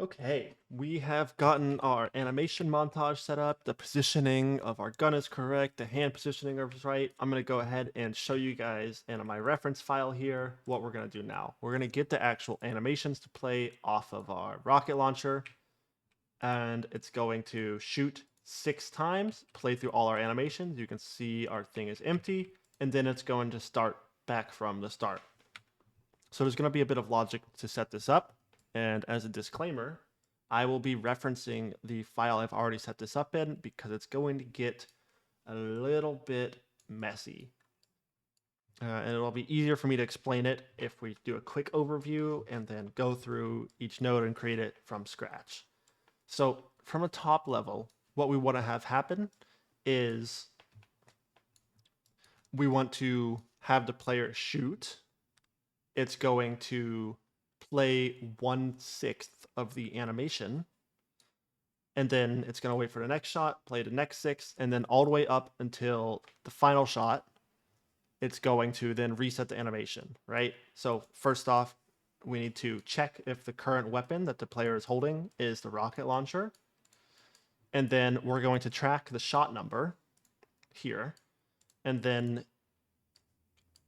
Okay, we have gotten our animation montage set up. The positioning of our gun is correct. The hand positioning is right. I'm going to go ahead and show you guys in my reference file here what we're going to do now. We're going to get the actual animations to play off of our rocket launcher, and it's going to shoot 6 times, play through all our animations. You can see our thing is empty, and then it's going to start back from the start. So there's going to be a bit of logic to set this up. And as a disclaimer, I will be referencing the file I've already set this up in because it's going to get a little bit messy. And it'll be easier for me to explain it if we do a quick overview and then go through each node and create it from scratch. So from a top level, what we want to have happen is we want to have the player shoot. It's going to play 1/6 of the animation, and then it's going to wait for the next shot, play the next 6, and then all the way up until the final shot. It's going to then reset the animation, right? So first off, we need to check if the current weapon that the player is holding is the rocket launcher. And then we're going to track the shot number here. And then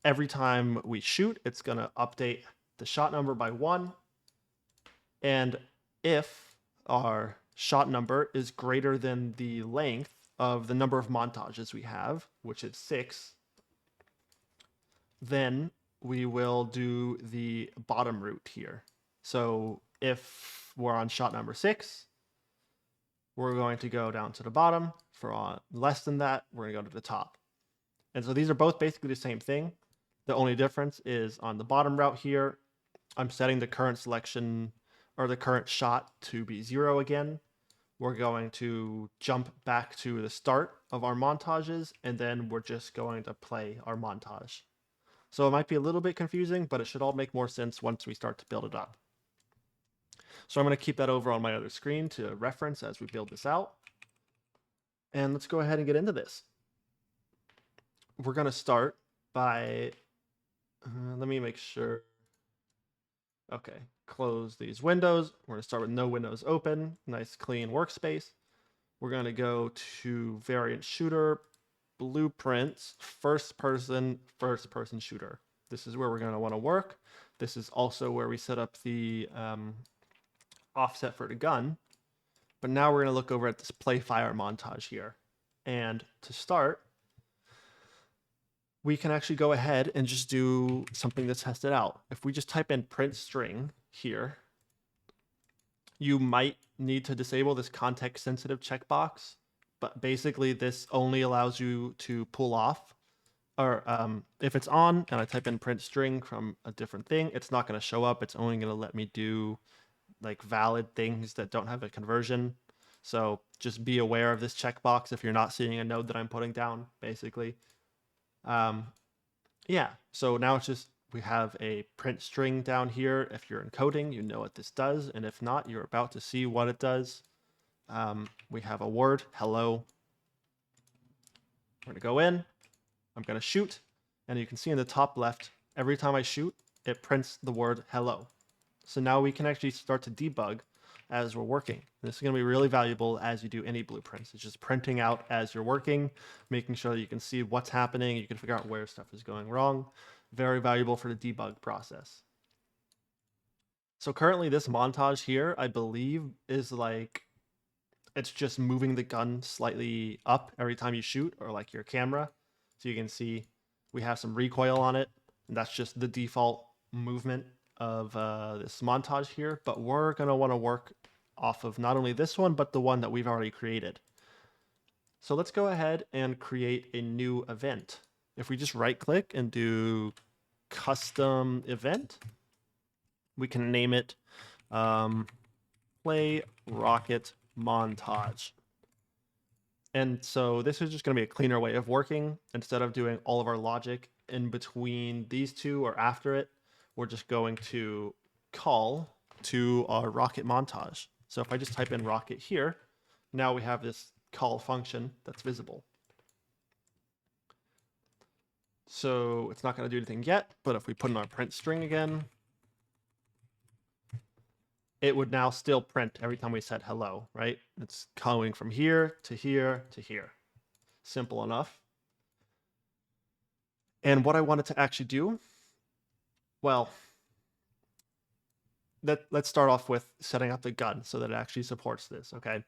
every time we shoot, it's going to update the shot number by 1. And if our shot number is greater than the length of the number of montages we have, which is 6, then we will do the bottom route here. So if we're on shot number 6, we're going to go down to the bottom. For less than that, we're going to go to the top. And so these are both basically the same thing. The only difference is on the bottom route here, I'm setting the current selection or the current shot to be 0 again. We're going to jump back to the start of our montages, and then we're just going to play our montage. So it might be a little bit confusing, but it should all make more sense once we start to build it up. So I'm going to keep that over on my other screen to reference as we build this out. And let's go ahead and get into this. We're going to start by, let me make sure. Okay, close these windows. We're going to start with no windows open, nice clean workspace. We're going to go to variant shooter, blueprints, first person shooter. This is where we're going to want to work. This is also where we set up the offset for the gun. But now we're going to look over at this play fire montage here. And to start, we can actually go ahead and just do something to test it out. If we just type in print string here, you might need to disable this context sensitive checkbox, but basically this only allows you to pull off, or if it's on and I type in print string from a different thing, it's not going to show up. It's only going to let me do like valid things that don't have a conversion. So just be aware of this checkbox if you're not seeing a node that I'm putting down, basically. Yeah, so now it's just, we have a print string down here. If you're encoding, you know what this does. And if not, you're about to see what it does. We have a word, hello. We're going to go in. I'm going to shoot. And you can see in the top left, every time I shoot, it prints the word hello. So now we can actually start to debug as we're working. This is going to be really valuable as you do any blueprints. It's just printing out as you're working, making sure that you can see what's happening. You can figure out where stuff is going wrong. Very valuable for the debug process. So currently this montage here, I believe, is like, it's just moving the gun slightly up every time you shoot, or like your camera. So you can see we have some recoil on it, and that's just the default movement of this montage here. But we're going to want to work off of not only this one, but the one that we've already created. So let's go ahead and create a new event. If we just right click and do custom event, we can name it play rocket montage. And so this is just going to be a cleaner way of working. Instead of doing all of our logic in between these two or after it, we're just going to call to our rocket montage. So if I just type in rocket here, now we have this call function that's visible. So it's not going to do anything yet, but if we put in our print string again, it would now still print every time we said hello, right? It's going from here to here to here. Simple enough. And what I wanted to actually do, well, let's start off with setting up the gun so that it actually supports this, okay?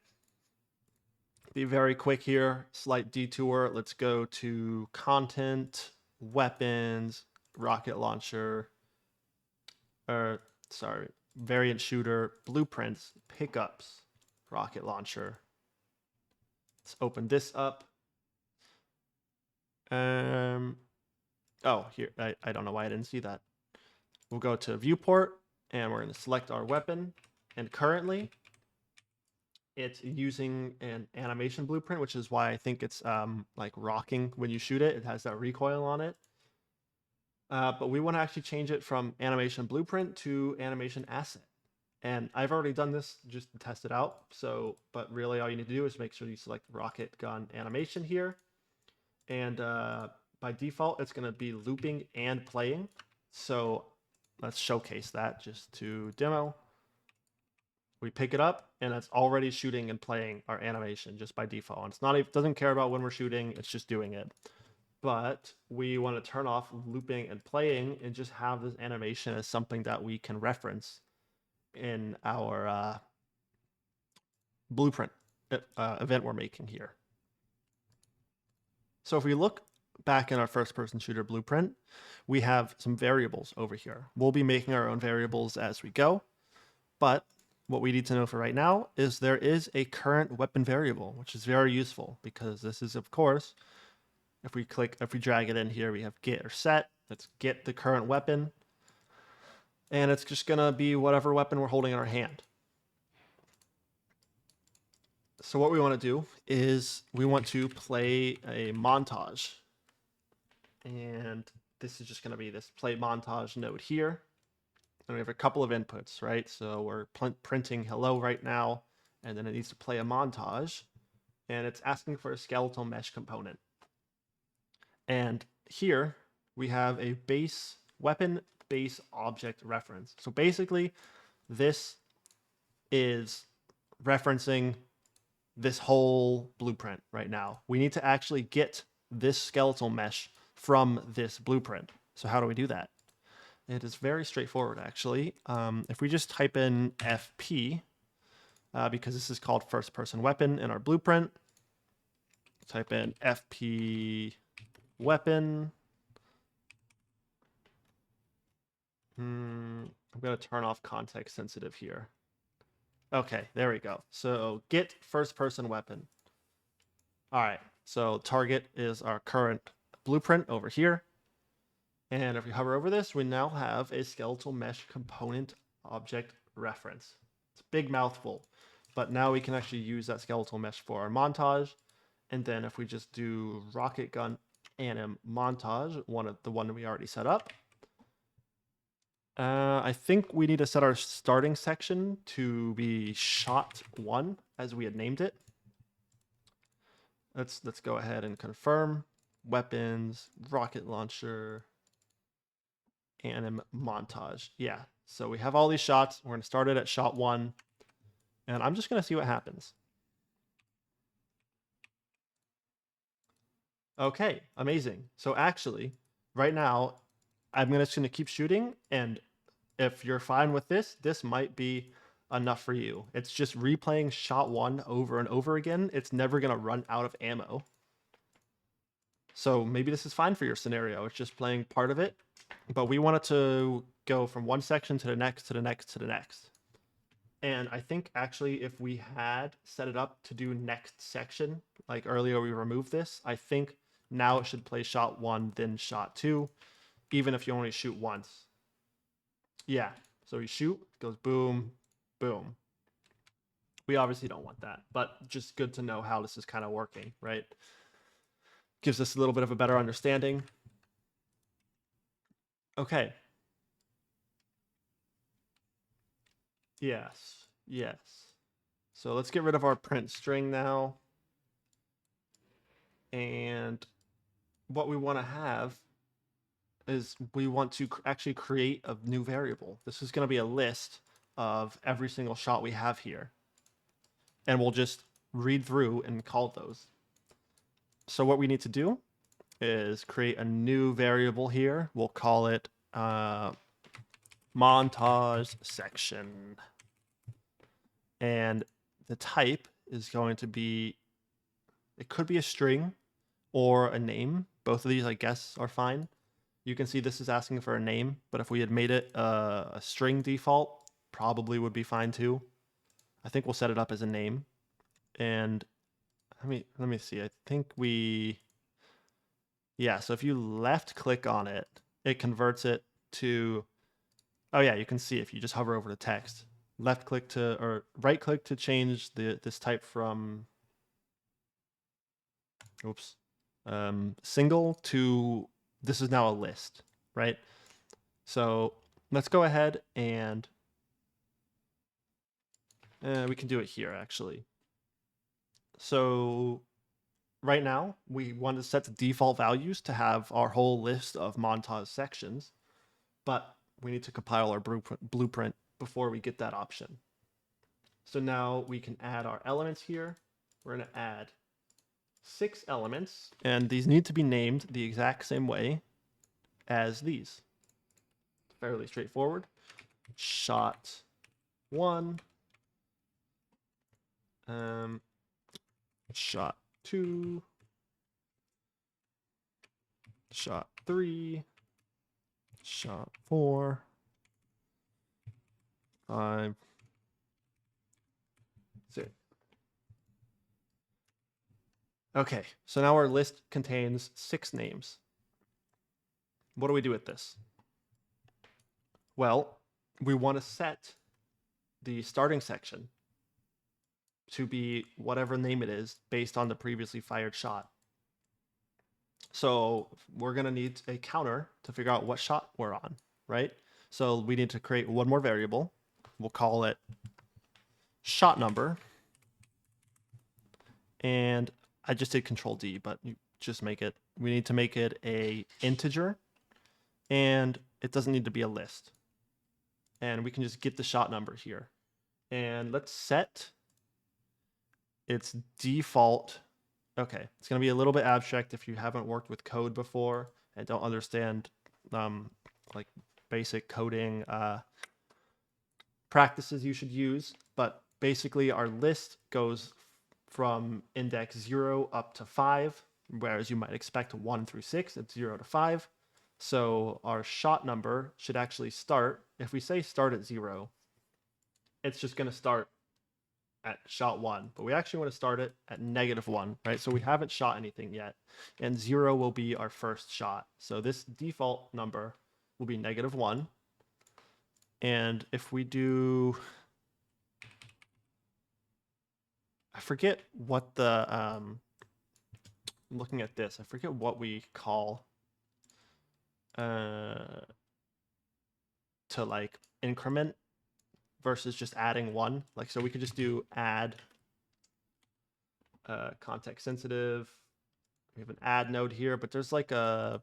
Be very quick here, slight detour. Let's go to content, weapons, rocket launcher, or sorry, variant shooter, blueprints, pickups, rocket launcher. Let's open this up. Oh, here, I don't know why I didn't see that. We'll go to viewport and we're going to select our weapon. And currently it's using an animation blueprint, which is why I think it's like rocking when you shoot it. It has that recoil on it. But we want to actually change it from animation blueprint to animation asset. And I've already done this just to test it out. So, but really all you need to do is make sure you select rocket gun animation here. And by default, it's going to be looping and playing. So let's showcase that just to demo. We pick it up and it's already shooting and playing our animation just by default. And it's not, it doesn't care about when we're shooting, it's just doing it. But we want to turn off looping and playing and just have this animation as something that we can reference in our blueprint event we're making here. So if we look back in our first person shooter blueprint, we have some variables over here. We'll be making our own variables as we go, but what we need to know for right now is there is a current weapon variable, which is very useful because this is, of course, if we drag it in here, we have get or set. Let's get the current weapon. And it's just going to be whatever weapon we're holding in our hand. So what we want to do is we want to play a montage. And this is just going to be this play montage node here. And we have a couple of inputs, right? So we're printing hello right now, and then it needs to play a montage. And it's asking for a skeletal mesh component. And here we have a base weapon base object reference. So basically, this is referencing this whole blueprint right now. We need to actually get this skeletal mesh from this blueprint. So how do we do that? It is very straightforward, actually. If we just type in FP, because this is called first person weapon in our blueprint, type in FP weapon. I'm going to turn off context sensitive here. Okay, there we go. So get first person weapon. All right, so target is our current blueprint over here. And if we hover over this, we now have a skeletal mesh component object reference. It's a big mouthful, but now we can actually use that skeletal mesh for our montage. And then if we just do rocket gun anim montage, the one we already set up, I think we need to set our starting section to be shot 1 as we had named it. Let's go ahead and confirm weapons, rocket launcher, anim montage. Yeah, so we have all these shots. We're going to start it at shot 1, and I'm just going to see what happens. Okay, amazing. So actually, right now, I'm just going to keep shooting, and if you're fine with this, this might be enough for you. It's just replaying shot 1 over and over again. It's never going to run out of ammo. So maybe this is fine for your scenario. It's just playing part of it, but we want it to go from one section to the next, to the next, to the next. And I think actually if we had set it up to do next section, like earlier we removed this, I think now it should play shot 1, then shot 2, even if you only shoot once. Yeah, so you shoot, it goes boom, boom. We obviously don't want that, but just good to know how this is kind of working, right? Gives us a little bit of a better understanding. Okay. Yes, yes. So let's get rid of our print string now. And what we want to have is we want to actually create a new variable. This is going to be a list of every single shot we have here. And we'll just read through and call those. So what we need to do is create a new variable here. We'll call it montage section. And the type is going to be, it could be a string or a name. Both of these, I guess, are fine. You can see this is asking for a name, but if we had made it a string default, probably would be fine too. I think we'll set it up as a name. And let me see. I think yeah, so if you left click on it, it converts it to, oh yeah, you can see if you just hover over the text. Left click to, or right click to change this type from, oops, single to, this is now a list, right? So let's go ahead and we can do it here actually. So right now we want to set the default values to have our whole list of montage sections, but we need to compile our blueprint before we get that option. So now we can add our elements here. We're going to add 6 elements, and these need to be named the exact same way as these. Fairly straightforward. Shot 1, shot 2, shot 3, shot 4, 5, 6. Okay, so now our list contains 6 names. What do we do with this? Well, we want to set the starting section to be whatever name it is based on the previously fired shot. So we're going to need a counter to figure out what shot we're on, right? So we need to create one more variable. We'll call it shot number. And I just did Control D, but you just make it, we need to make it a integer, and it doesn't need to be a list. And we can just get the shot number here. And let's set its default. Okay, it's going to be a little bit abstract if you haven't worked with code before and don't understand like basic coding practices you should use. But basically our list goes from index 0 up to 5, whereas you might expect 1 through 6, it's 0 to 5. So our shot number should actually start, if we say start at 0, it's just going to start at shot 1, but we actually want to start it at -1, right? So we haven't shot anything yet, and 0 will be our first shot. So this default number will be -1. And if we do, I forget what the, looking at this, I forget what we call to like increment versus just adding 1. Like, so we could just do add context sensitive. We have an add node here, but there's like a,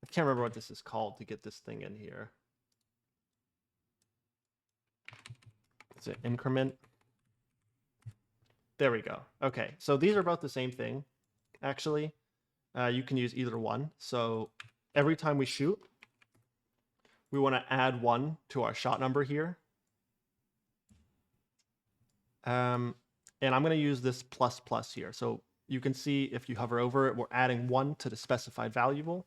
I can't remember what this is called to get this thing in here. Is it increment? There we go. Okay, so these are both the same thing, actually. You can use either one. So every time we shoot, we want to add 1 to our shot number here. And I'm going to use this ++ here. So you can see if you hover over it, we're adding 1 to the specified value,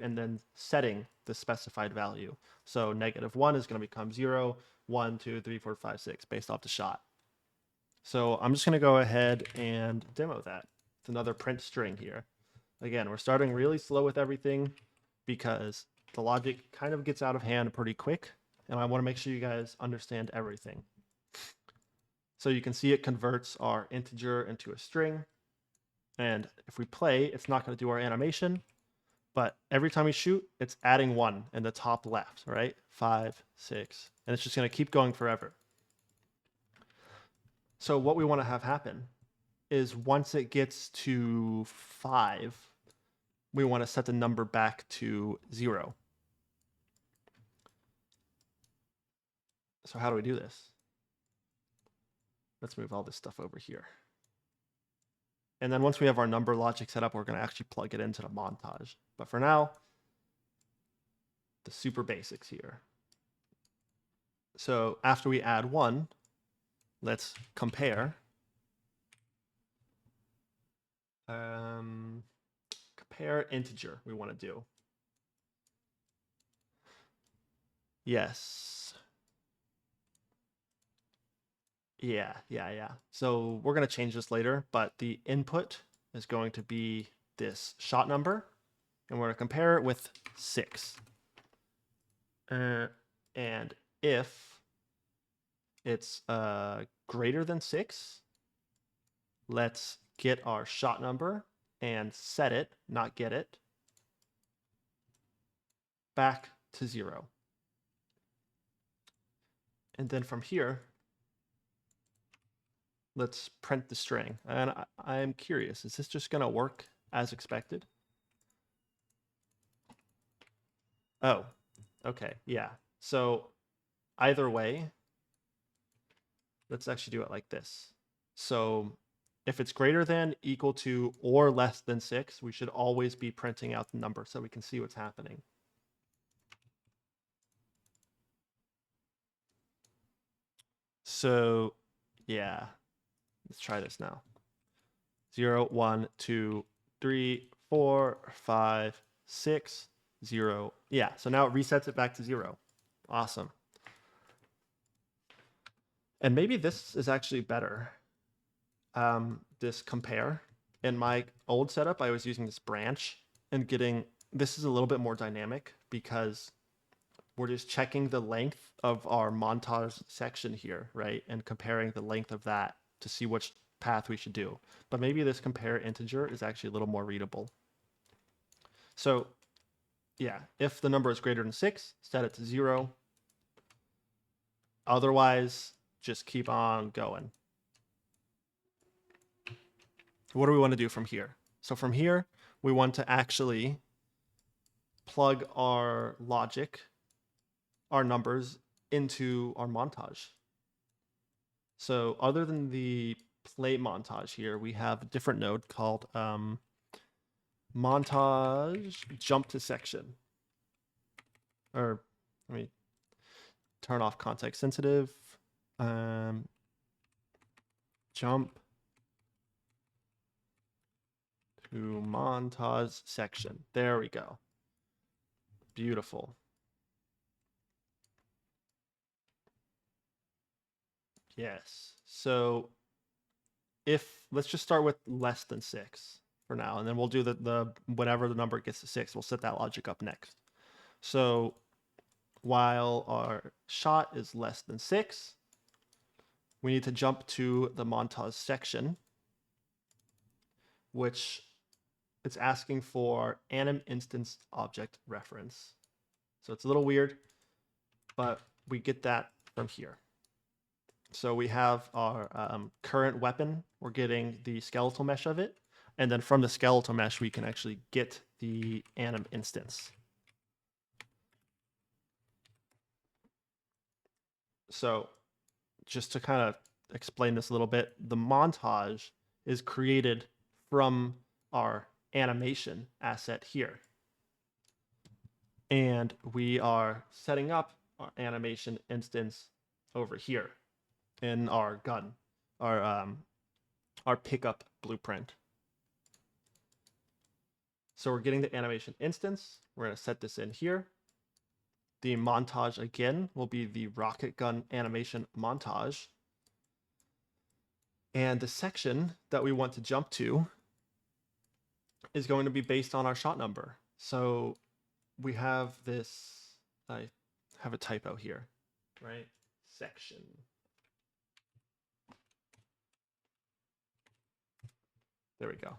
and then setting the specified value. So -1 is going to become 0, 1, 2, 3, 4, 5, 6 based off the shot. So I'm just going to go ahead and demo that. It's another print string here. Again, we're starting really slow with everything because the logic kind of gets out of hand pretty quick, and I want to make sure you guys understand everything. So you can see it converts our integer into a string, and if we play, it's not going to do our animation, but every time we shoot, it's adding 1 in the top left, right? 5, 6, and it's just going to keep going forever. So what we want to have happen is once it gets to 5, we want to set the number back to 0. So how do we do this? Let's move all this stuff over here. And then once we have our number logic set up, we're going to actually plug it into the montage. But for now, the super basics here. So after we add 1, let's compare. Compare integer we want to do. Yes. Yeah. So we're going to change this later, but the input is going to be this shot number, and we're going to compare it with 6. And if it's greater than 6, let's get our shot number and set it, not get it, back to 0. And then from here, let's print the string. And I'm curious, is this just going to work as expected? Oh, okay, yeah. So either way, let's actually do it like this. So if it's greater than, equal to, or less than 6, we should always be printing out the number so we can see what's happening. So yeah, let's try this now. 0, 1, 2, 3, 4, 5, 6, 0. Yeah, so now it resets it back to 0. Awesome. And maybe this is actually better. This compare. In my old setup, I was using this branch and getting, this is a little bit more dynamic because we're just checking the length of our montage section here, right? And comparing the length of that to see which path we should do. But maybe this compare integer is actually a little more readable. So yeah, if the number is greater than 6, set it to 0. Otherwise, just keep on going. What do we want to do from here? So from here, we want to actually plug our logic, our numbers, into our montage. So other than the play montage here, we have a different node called montage jump to section. Or let me turn off context sensitive. Jump to montage section. There we go. Beautiful. Yes. So let's just start with less than 6 for now, and then we'll do the whenever the number gets to 6, we'll set that logic up next. So while our shot is less than 6, we need to jump to the montage section, which it's asking for anim instance object reference. So it's a little weird, but we get that from here. So we have our current weapon. We're getting the skeletal mesh of it. And then from the skeletal mesh, we can actually get the anim instance. So just to kind of explain this a little bit, the montage is created from our animation asset here. And we are setting up our animation instance over here in our gun, our pickup blueprint. So we're getting the animation instance. We're going to set this in here. The montage again will be the rocket gun animation montage. And the section that we want to jump to is going to be based on our shot number. So we have this, I have a typo here, right? Section. There we go.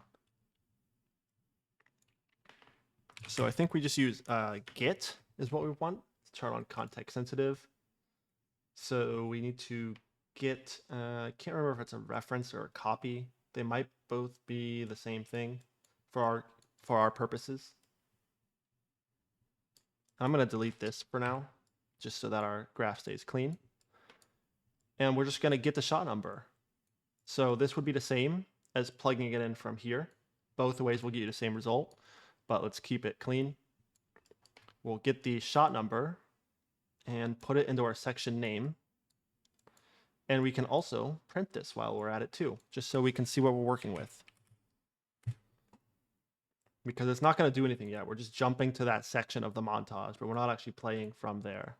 So I think we just use get is what we want. Let's turn on context sensitive. So we need to get, I can't remember if it's a reference or a copy. They might both be the same thing for our purposes. I'm going to delete this for now, just so that our graph stays clean. and we're just going to get the shot number. So this would be the same as plugging it in from here. Both ways will get you the same result, but let's keep it clean. We'll get the shot number and put it into our section name. And we can also print this while we're at it too, just so we can see what we're working with. Because it's not going to do anything yet. We're just jumping to that section of the montage, but we're not actually playing from there.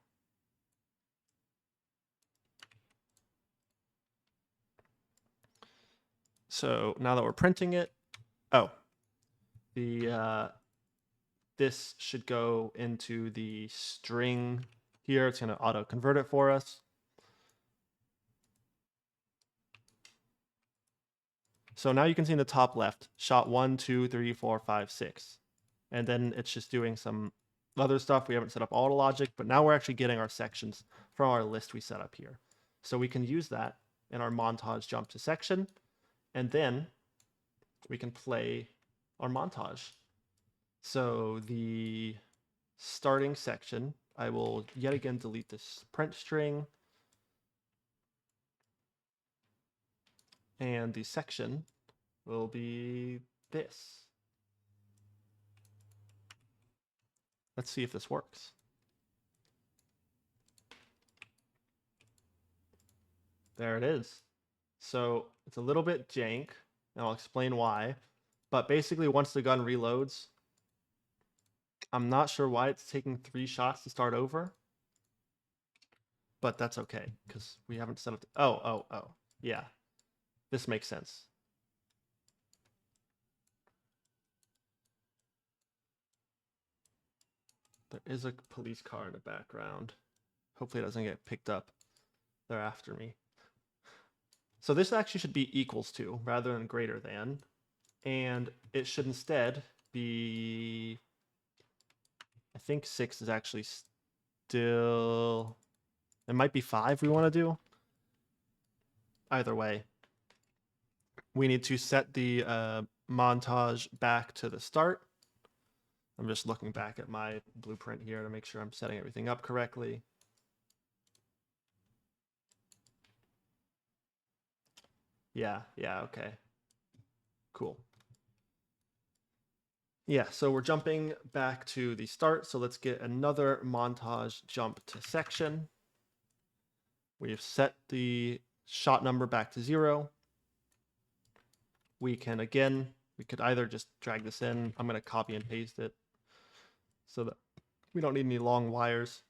So now that we're printing it, this should go into the string here. It's going to auto convert it for us. So now you can see in the top left, shot 1, 2, 3, 4, 5, 6. And then it's just doing some other stuff. We haven't set up auto logic, but now we're actually getting our sections from our list we set up here. So we can use that in our montage jump to section, and then we can play our montage. So the starting section, I will yet again delete this print string. And the section will be this. Let's see if this works. There it is. So it's a little bit jank, and I'll explain why. But basically, once the gun reloads, I'm not sure why it's taking 3 shots to start over. But that's okay, because we haven't set up... Oh. Yeah. This makes sense. There is a police car in the background. Hopefully it doesn't get picked up. They're after me. So this actually should be equals to rather than greater than. And it should instead be... I think 6 is actually still... It might be 5 we want to do. Either way. We need to set the montage back to the start. I'm just looking back at my blueprint here to make sure I'm setting everything up correctly. Yeah, okay. Cool. Yeah, so we're jumping back to the start. So let's get another montage jump to section. We've set the shot number back to 0. We can, again, we could either just drag this in. I'm going to copy and paste it so that we don't need any long wires.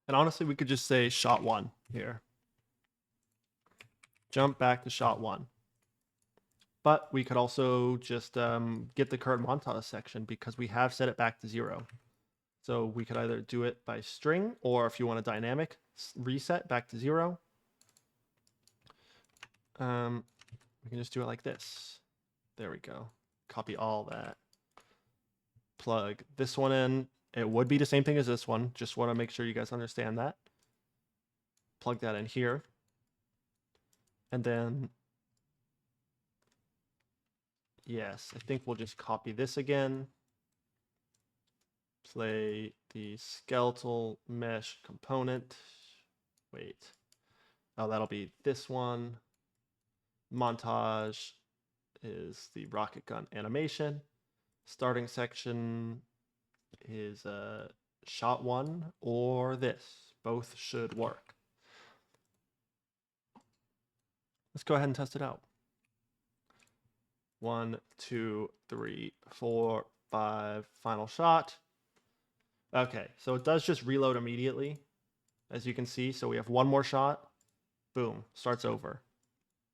And honestly, we could just say shot 1 here. Jump back to shot 1. But we could also just get the current montage section because we have set it back to 0. So we could either do it by string, or if you want a dynamic, reset back to 0. We can just do it like this. There we go. Copy all that. Plug this one in. It would be the same thing as this one. Just want to make sure you guys understand that. Plug that in here. And then, yes, I think we'll just copy this again. Play the skeletal mesh component. Wait. Oh, that'll be this one. Montage is the rocket gun animation. Starting section is shot 1 or this. Both should work. Let's go ahead and test it out. 1, 2, 3, 4, 5, final shot. Okay, so it does just reload immediately, as you can see. So we have 1 more shot. Boom, starts over.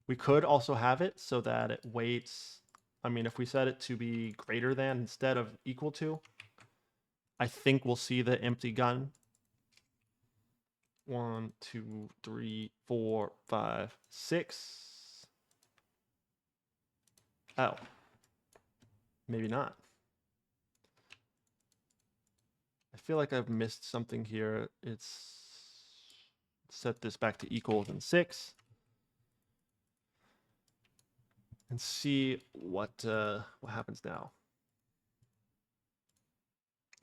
We could also have it so that it waits. I mean, if we set it to be greater than instead of equal to, I think we'll see the empty gun. 1, 2, 3, 4, 5, 6. Oh, maybe not. I feel like I've missed something here. It's set this back to equal than 6. And see what happens now.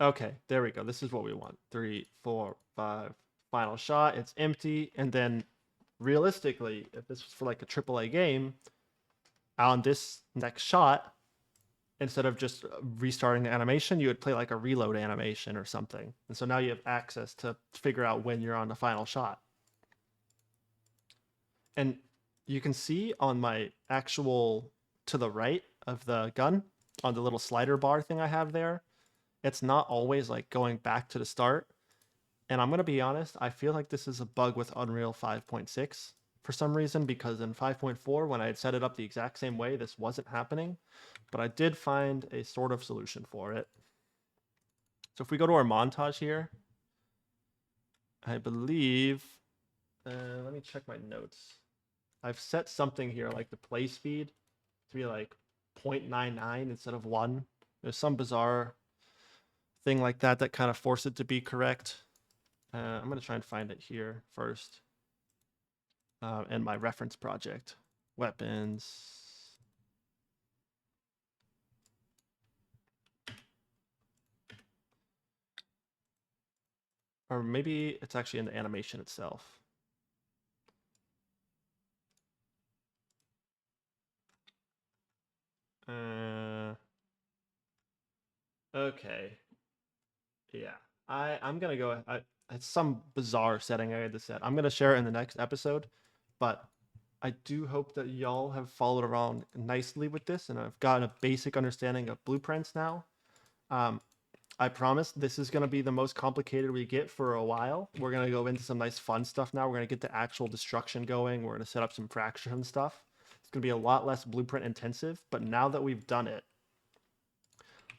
Okay, there we go. This is what we want. 3, 4, 5, final shot, it's empty, and then realistically, if this was for like a AAA game, on this next shot, instead of just restarting the animation, you would play like a reload animation or something. And so now you have access to figure out when you're on the final shot. And you can see on my actual to the right of the gun, on the little slider bar thing I have there, it's not always like going back to the start. And I'm going to be honest, I feel like this is a bug with Unreal 5.6 for some reason, because in 5.4, when I had set it up the exact same way, this wasn't happening. But I did find a sort of solution for it. So if we go to our montage here, I believe, let me check my notes. I've set something here, like the play speed, to be like 0.99 instead of 1. There's some bizarre thing like that that kind of forced it to be correct. I'm going to try and find it here first. And my reference project. Weapons. Or maybe it's actually in the animation itself. Okay. Yeah. I'm going to go... it's some bizarre setting I had to set. I'm going to share it in the next episode. But I do hope that y'all have followed around nicely with this, and I've gotten a basic understanding of blueprints now. I promise this is going to be the most complicated we get for a while. We're going to go into some nice fun stuff now. We're going to get the actual destruction going. We're going to set up some fraction stuff. It's going to be a lot less blueprint intensive, but now that we've done it,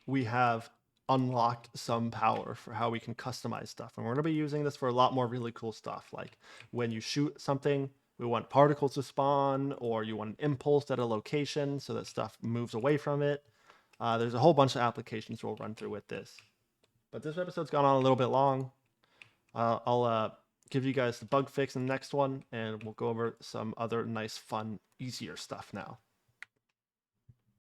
we have unlocked some power for how we can customize stuff. And we're going to be using this for a lot more really cool stuff. Like when you shoot something, we want particles to spawn, or you want an impulse at a location so that stuff moves away from it. There's a whole bunch of applications we'll run through with this. But this episode's gone on a little bit long. I'll give you guys the bug fix in the next one, and we'll go over some other nice, fun, easier stuff now.